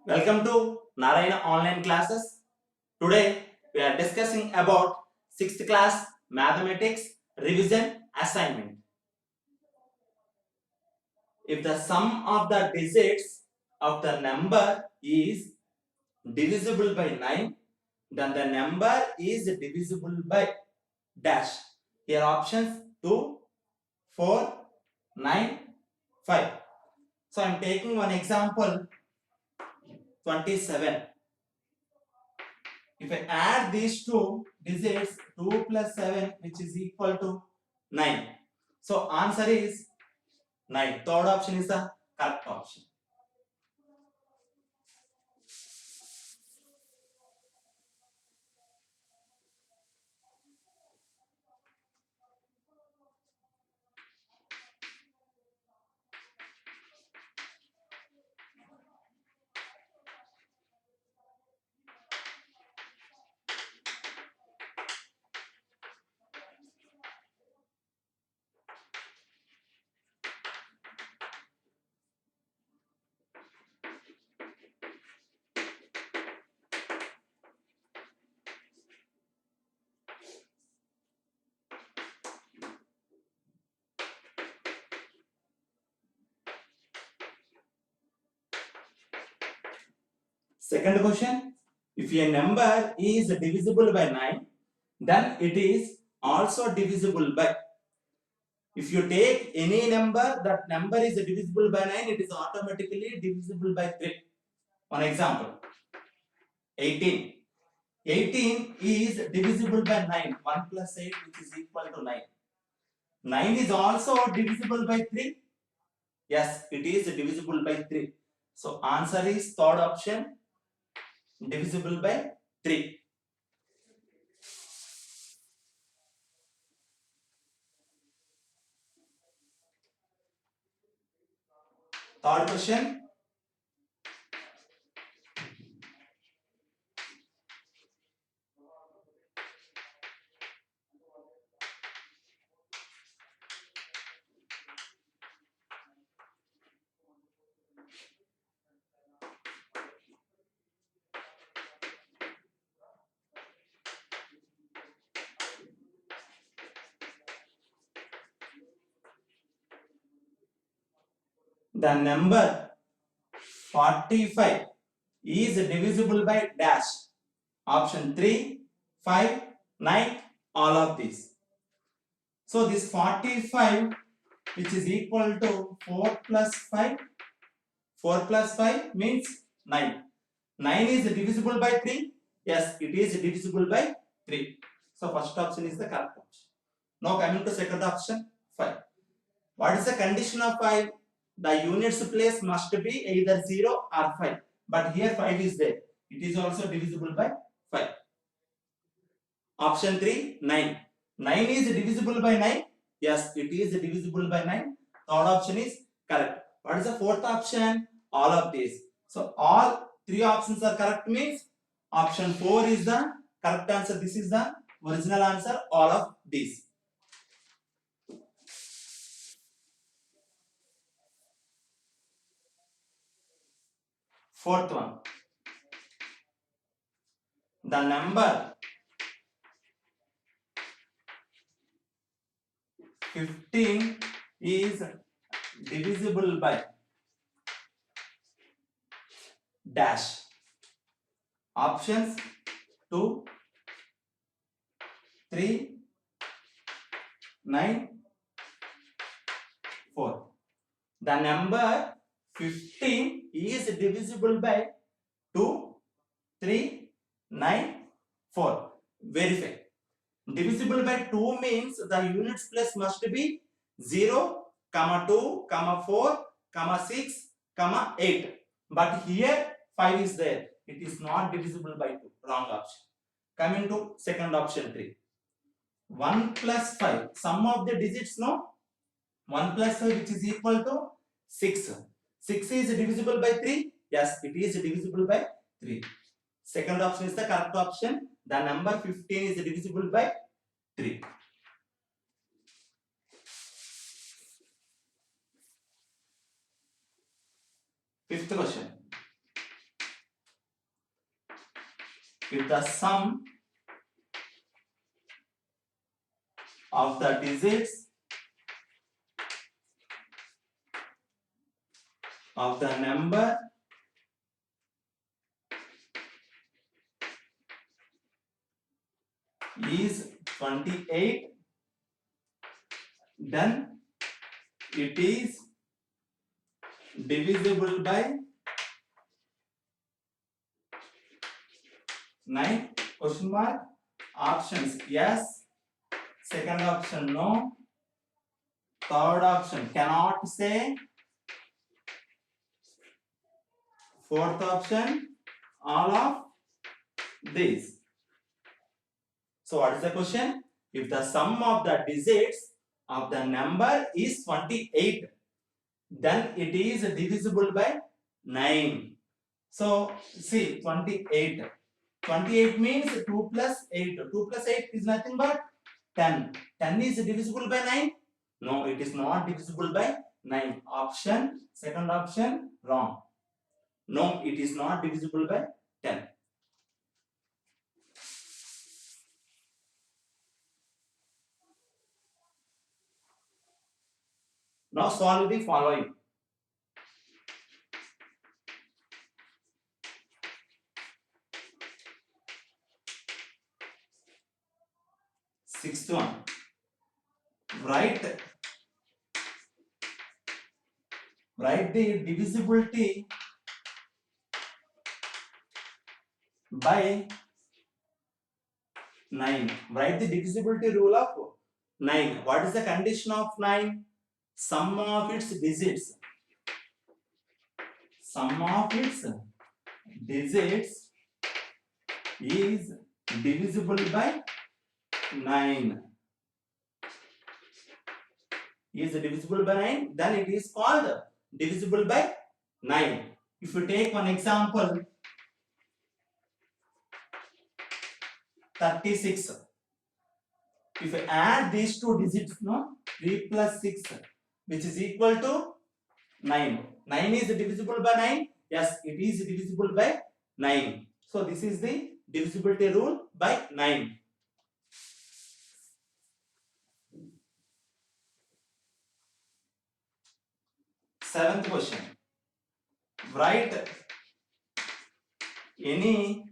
Welcome to Narayana online classes. Today we are discussing about 6th class mathematics revision assignment. If the sum of the digits of the number is divisible by 9, then the number is divisible by dash. Here options 2, 4, 9, 5. So I am taking one example 27. If I add these two digits, 2 plus 7, which is equal to 9. So answer is 9. Third option is the correct option. Second question, if a number is divisible by 9, then it is also divisible by. If you take any number, that number is divisible by 9, it is automatically divisible by 3. One example, 18. 18 is divisible by 9. 1 plus 8, which is equal to 9. 9 is also divisible by 3. Yes, it is divisible by 3. So answer is third option, divisible by 3. Third question. The number 45 is divisible by dash. Option 3, 5, 9, all of these. So this 45, which is equal to 4 plus 5. 4 plus 5 means 9. 9 is divisible by 3. Yes, it is divisible by 3. So first option is the correct option. Now coming to second option, 5. What is the condition of 5? The units place must be either 0 or 5. But here 5 is there. It is also divisible by 5. Option 3, 9. 9 is divisible by 9. Yes, it is divisible by 9. Third option is correct. What is the fourth option? All of these. So all three options are correct means option 4 is the correct answer. This is the original answer. All of these. Fourth one. The number 15 is divisible by dash. Options 2, 3, 9, 4. The number 15 is divisible by 2, 3, 9, 4. Verify. Divisible by 2 means the units place must be 0, 2, 4, 6, 8. But here 5 is there. It is not divisible by 2. Wrong option. Coming to second option 3. 1 plus 5. Sum of the digits, no? 1 plus 5, which is equal to 6. 6 is divisible by 3. Yes, it is divisible by 3. Second option is the correct option. The number 15 is divisible by 3. Fifth question. if the sum of the digits of the number is 28, then it is divisible by 9? Question mark. Options yes, second option no, third option cannot say, fourth option all of these. So what is the question? If the sum of the digits of the number is 28, then it is divisible by 9. So see 28. 28 means 2 plus 8. 2 plus 8 is nothing but 10. 10 is divisible by 9? No, it is not divisible by 9. Option, second option, wrong. No, it is not divisible by 10. Now solve the following. Sixth one. Write the divisibility by 9. Write the divisibility rule of 9. What is the condition of 9? Sum of its digits. Sum of its digits is divisible by 9. Is divisible by 9? Then it is called divisible by 9. If you take one example, 36. If you add these two digits, no, 3 plus 6, which is equal to 9. 9 is divisible by 9? Yes, it is divisible by 9. So this is the divisibility rule by 9. Seventh question. Write any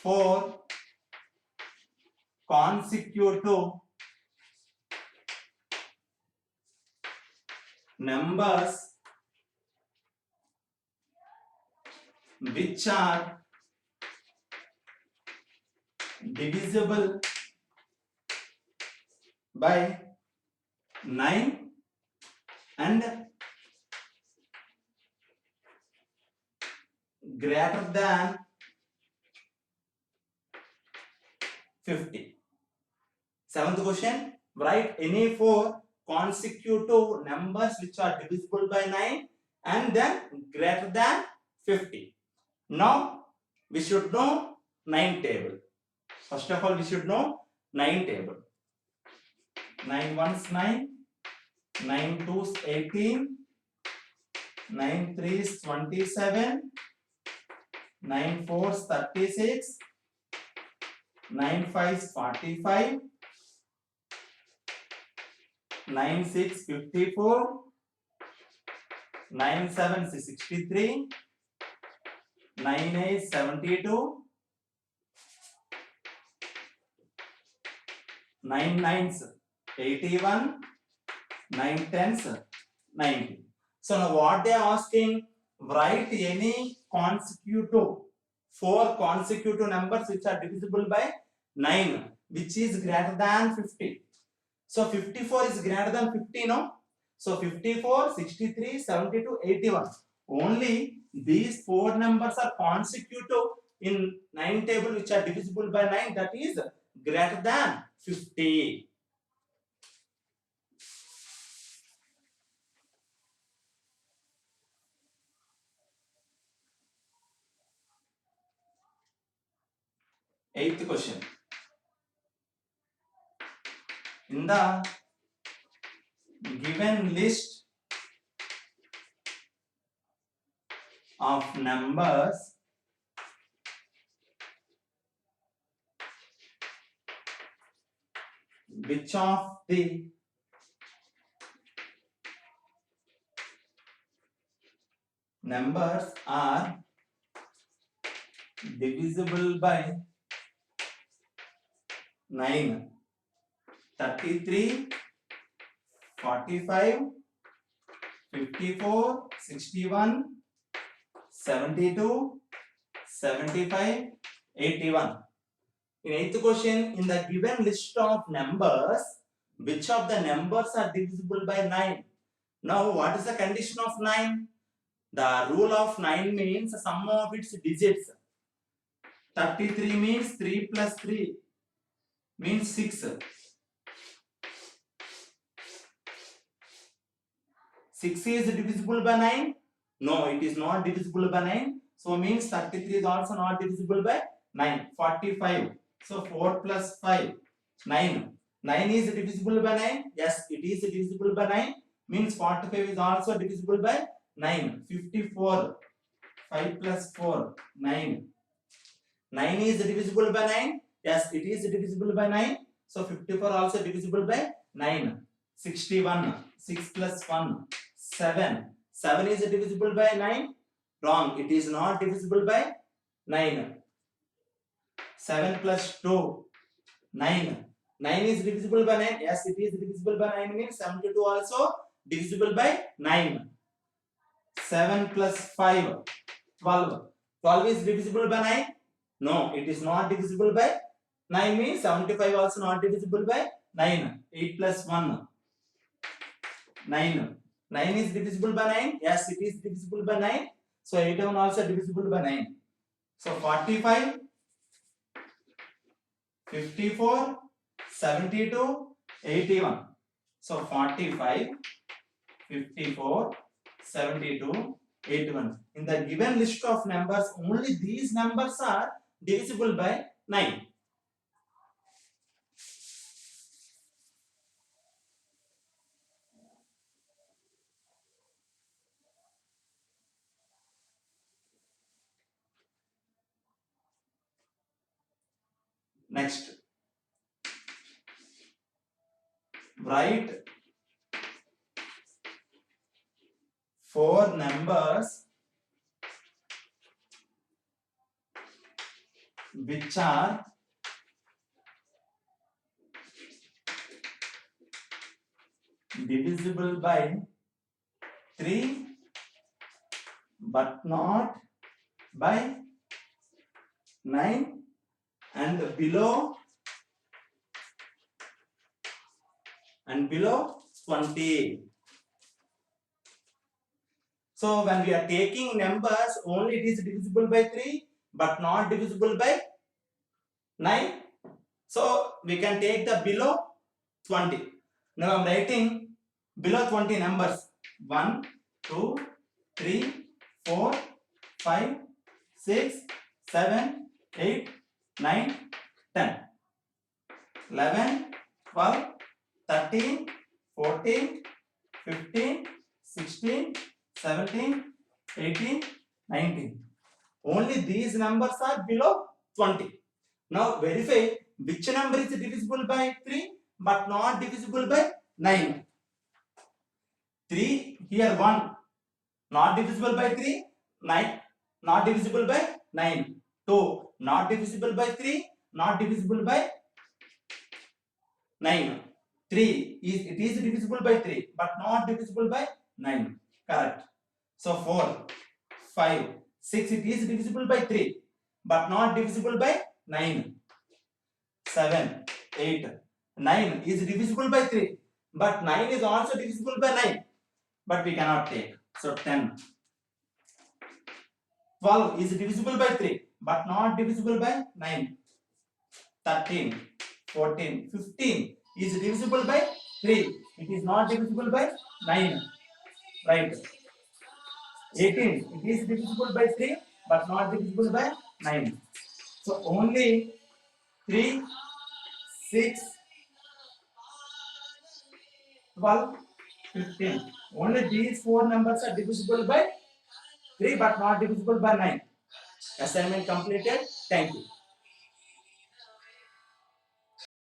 4 consecutive numbers which are divisible by 9 and greater than 50. Seventh question. Write any 4 consecutive numbers which are divisible by 9 and then greater than 50. Now we should know 9 table. First of all, we should know 9 table. 9 ones 9, 9 twos 18, 9 threes 27, 9 fours 36, 9 fives 45, 9 6 54, 9 sevens 63, 9 8 72, 9 nines 81, 9 tens 90. So now what they are asking, write any consecutive 4 consecutive numbers which are divisible by 9 which is greater than 50. So 54 is greater than 50, no? So 54, 63, 72, 81. Only these 4 numbers are consecutive in 9 table which are divisible by 9, that is greater than 50. Eighth question. In the given list of numbers which of the numbers are divisible by 9? 33, 45, 54, 61, 72, 75, 81. In eighth question, in the given list of numbers, which of the numbers are divisible by 9? Now, what is the condition of 9? The rule of 9 means sum of its digits. 33 means 3 plus 3 means 6. 6 is divisible by 9? No, it is not divisible by 9. So means 33 is also not divisible by 9. 45. So 4 plus 5, 9. 9 is divisible by 9? Yes, it is divisible by 9. Means 45 is also divisible by 9. 54. 5 plus 4, 9. 9 is divisible by 9? Yes, it is divisible by 9. So 54 also divisible by 9. 61. 6 plus 1, 7. 7 is divisible by 9? Wrong. It is not divisible by 9. 7 plus 2, 9. 9 is divisible by 9? Yes, it is divisible by 9 means 72 also divisible by 9. 7 plus 5, 12. 12 is divisible by 9? No, it is not divisible by 9 means 75 also not divisible by 9. 8 plus 1, 9. 9 is divisible by 9? Yes, it is divisible by 9. So 81 also divisible by 9. So 45, 54, 72, 81. So 45, 54, 72, 81. In the given list of numbers, only these numbers are divisible by 9. Next, write 4 numbers which are divisible by 3 but not by 9 and below 20. So when we are taking numbers, only it is divisible by 3 but not divisible by 9. So we can take the below 20. Now I am writing below 20 numbers. 1, 2, 3, 4, 5, 6, 7, 8, 9, 10, 11, 12, 13, 14, 15, 16, 17, 18, 19. Only these numbers are below 20. Now verify which number is divisible by 3 but not divisible by 9. 3 here 1 not divisible by 3, 9 not divisible by 9. 2 not divisible by 3, not divisible by 9. 3 is divisible by 3 but not divisible by 9. Correct. So 4, 5, 6 it is divisible by 3 but not divisible by 9. 7, 8, 9 is divisible by 3 but 9 is also divisible by 9 but we cannot take. So 10. 12 is divisible by 3 but not divisible by 9. 13, 14, 15 is divisible by 3. It is not divisible by 9. Right. 18, it is divisible by 3 but not divisible by 9. So only 3, 6, 12, 15. Only these 4 numbers are divisible by 3 but not divisible by 9. Assignment completed. Thank you.